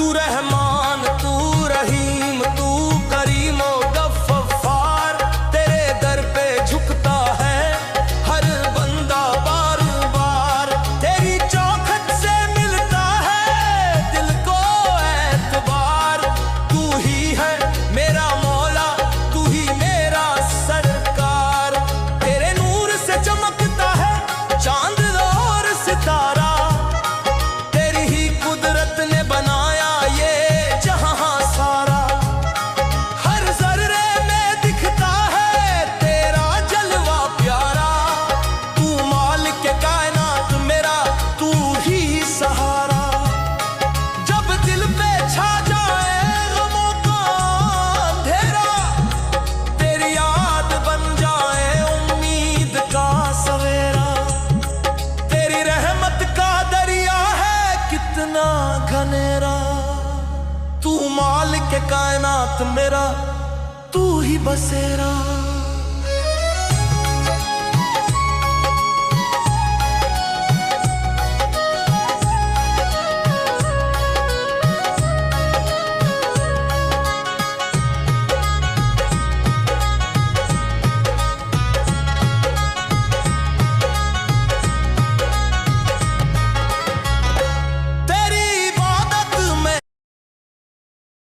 तू रहमान, तू रहीम, तू करीम ओ गफ्फार, तेरे दर पे झुकता है हर बंदा बार बार। तेरी चौखट से मिलता है दिल को एतबार। तू ही है मेरा मौला, तू ही मेरा सरकार। तेरे नूर से चमकता है चांद और सितारा। तेरी ही कुदरत ने बनाया ये जहां सारा। हर जर्रे में दिखता है तेरा जलवा प्यारा। तू मालिक के कायनात मेरा, तू ही सहारा। जब दिल पे छा जाए गमों का अंधेरा, तेरी याद बन जाए उम्मीद का सवेरा। तेरी रहमत का दरिया है कितना घनेरा। तू मालिक के कायनात मेरा, तू ही बसेरा।